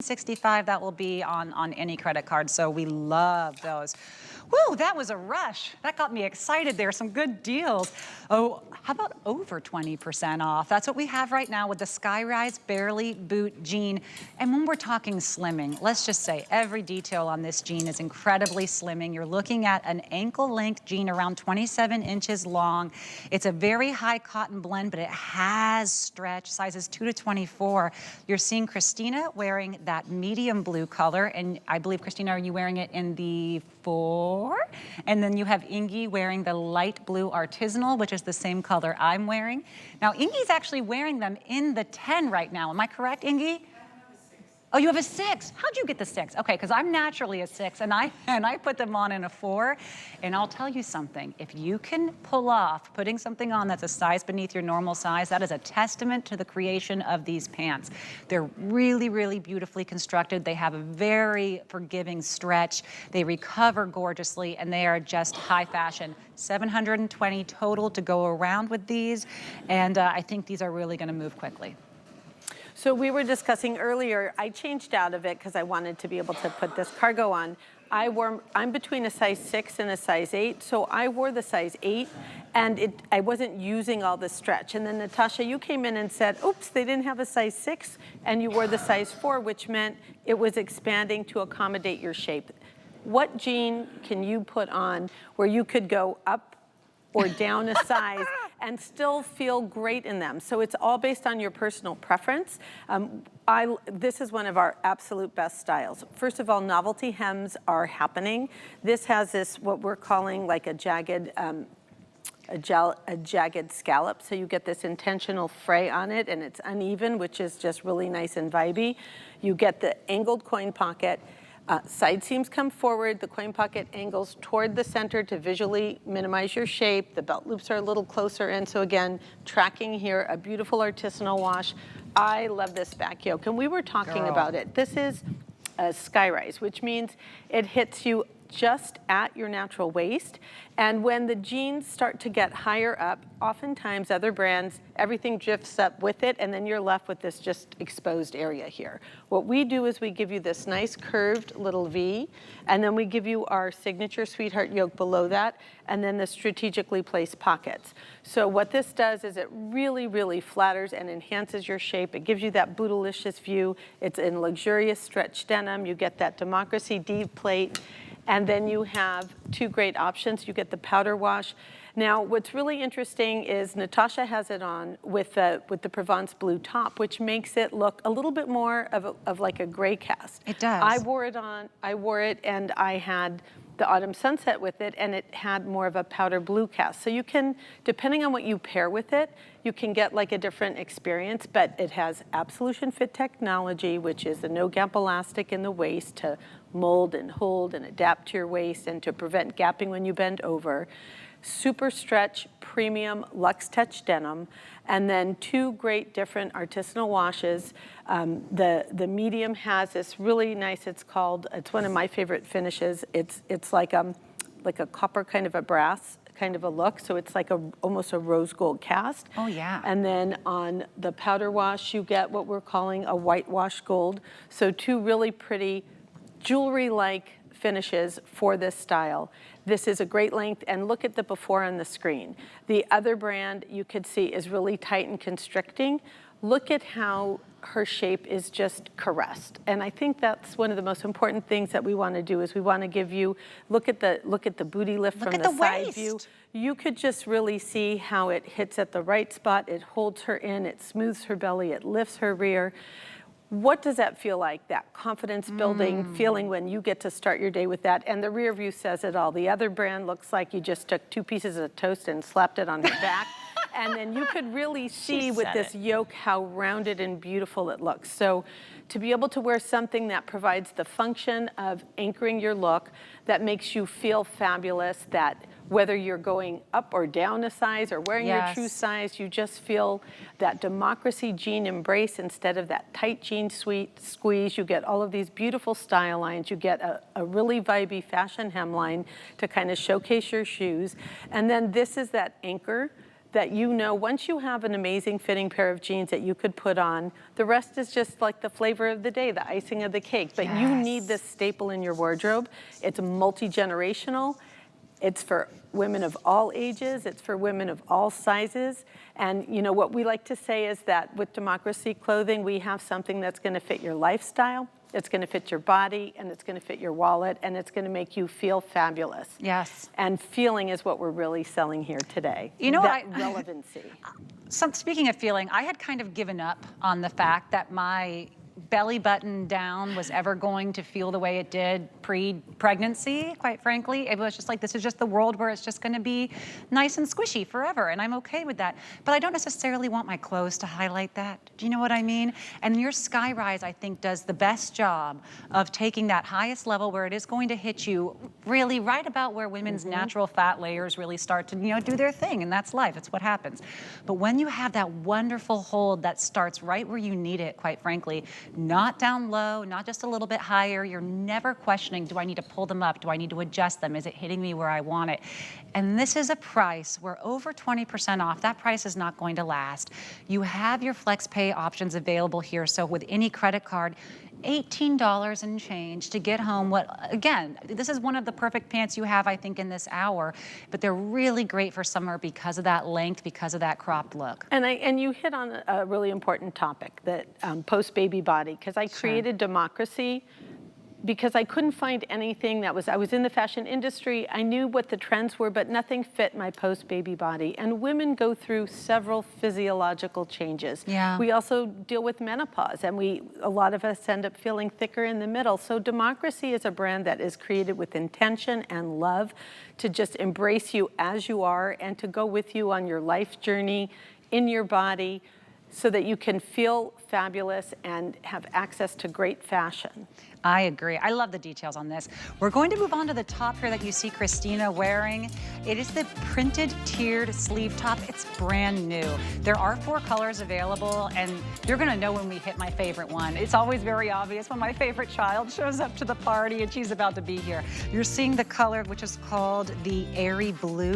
65, that will be on any credit card, so we love those. Woo, that was a rush. That got me excited. There are some good deals. Oh, how about over 20% off? That's what we have right now with the Skyrise Barely Boot jean. And when we're talking slimming, let's just say every detail on this jean is incredibly slimming. You're looking at an ankle-length jean around 27 inches long. It's a very high cotton blend, but it has stretch, sizes 2 to 24. You're seeing Christina wearing that medium blue color, and I believe, Christina, are you wearing it in the 4? And then you have Ingi wearing the light blue artisanal, which is the same color I'm wearing. Now, Ingi's actually wearing them in the 10 right now. Am I correct, Ingi? Oh, you have a 6. How'd you get the 6? Okay, because I'm naturally a 6, and I put them on in a 4. And I'll tell you something. If you can pull off putting something on that's a size beneath your normal size, that is a testament to the creation of these pants. They're really, really beautifully constructed. They have a very forgiving stretch. They recover gorgeously, and they are just high fashion. 720 total to go around with these, and I think these are really going to move quickly. So we were discussing earlier, I changed out of it because I wanted to be able to put this cargo on. I'm between a size 6 and a size 8, so I wore the size 8, and I wasn't using all the stretch. And then Natasha, you came in and said, oops, they didn't have a size 6, and you wore the size 4, which meant it was expanding to accommodate your shape. What jean can you put on where you could go up or down a size and still feel great in them? So it's all based on your personal preference. This is one of our absolute best styles. First of all, novelty hems are happening. This has this, what we're calling like a jagged scallop. So you get this intentional fray on it, and it's uneven, which is just really nice and vibey. You get the angled coin pocket. Side seams come forward, the coin pocket angles toward the center to visually minimize your shape. The belt loops are a little closer in, so again, tracking here, a beautiful artisanal wash. I love this back yoke, and we were talking about it. This is a Skyrise, which means it hits you just at your natural waist. And when the jeans start to get higher up, oftentimes other brands, everything drifts up with it, and then you're left with this just exposed area here. What we do is we give you this nice curved little V, and then we give you our signature sweetheart yoke below that, and then the strategically placed pockets. So what this does is it really, really flatters and enhances your shape. It gives you that bootylicious view. It's in luxurious stretch denim. You get that democracy D plate. And then you have 2 great options. You get the powder wash. Now, what's really interesting is Natasha has it on with the Provence blue top, which makes it look a little bit more of like a gray cast. It does. I wore it, and I had the autumn sunset with it, and it had more of a powder blue cast. So you can, depending on what you pair with it, you can get like a different experience, but it has absolution fit technology, which is the no gap elastic in the waist to mold and hold and adapt to your waist and to prevent gapping when you bend over. Super stretch, premium Luxe Touch denim, and then 2 great different artisanal washes. The medium has this really nice, it's one of my favorite finishes. It's like a copper kind of a brass kind of a look, so it's like almost a rose gold cast. Oh yeah. And then on the powder wash, you get what we're calling a whitewash gold. So 2 really pretty jewelry-like finishes for this style. This is a great length, and look at the before on the screen. The other brand you could see is really tight and constricting. Look at how her shape is just caressed. And I think that's one of the most important things that we want to do is we want to give you, look at the booty lift from the side view. You could just really see how it hits at the right spot. It holds her in, it smooths her belly, it lifts her rear. What does that feel like, that confidence building feeling when you get to start your day with that? And the rear view says it all. The other brand looks like you just took 2 pieces of toast and slapped it on her back. And then you could really see with this yoke how rounded and beautiful it looks. So to be able to wear something that provides the function of anchoring your look, that makes you feel fabulous, that whether you're going up or down a size or wearing your true size, you just feel that democracy jean embrace instead of that tight jean squeeze. You get all of these beautiful style lines. You get a really vibey fashion hemline to kind of showcase your shoes. And then this is that anchor that you know once you have an amazing fitting pair of jeans that you could put on, the rest is just like the flavor of the day, the icing of the cake. But you need this staple in your wardrobe. It's multi-generational. It's for women of all ages. It's for women of all sizes. And you know what we like to say is that with Democracy Clothing, we have something that's going to fit your lifestyle, it's going to fit your body, and it's going to fit your wallet, and it's going to make you feel fabulous. Yes. And feeling is what we're really selling here today. You know, that relevancy. Speaking of feeling, I had kind of given up on the fact that my belly button down was ever going to feel the way it did pre-pregnancy, quite frankly. It was just like, this is just the world where it's just gonna be nice and squishy forever, and I'm okay with that. But I don't necessarily want my clothes to highlight that. Do you know what I mean? And your Skyrise, I think, does the best job of taking that highest level where it is going to hit you really right about where women's natural fat layers really start to, you know, do their thing, and that's life, it's what happens. But when you have that wonderful hold that starts right where you need it, quite frankly, not down low, not just a little bit higher. You're never questioning, do I need to pull them up? Do I need to adjust them? Is it hitting me where I want it? And this is a price where over 20% off. That price is not going to last. You have your flex pay options available here. So with any credit card, $18 and change to get home what, again, this is one of the perfect pants you have, I think, in this hour, but they're really great for summer because of that length, because of that cropped look. And you hit on a really important topic, that post-baby body, because I created Democracy because I couldn't find anything that was, I was in the fashion industry, I knew what the trends were, but nothing fit my post-baby body. And women go through several physiological changes. Yeah. We also deal with menopause, and a lot of us end up feeling thicker in the middle. So Democracy is a brand that is created with intention and love to just embrace you as you are and to go with you on your life journey in your body so that you can feel fabulous and have access to great fashion. I agree. I love the details on this. We're going to move on to the top here that you see Christina wearing. It is the printed tiered sleeve top. It's brand new. There are 4 colors available, and you're going to know when we hit my favorite one. It's always very obvious when my favorite child shows up to the party and she's about to be here. You're seeing the color, which is called the airy blue.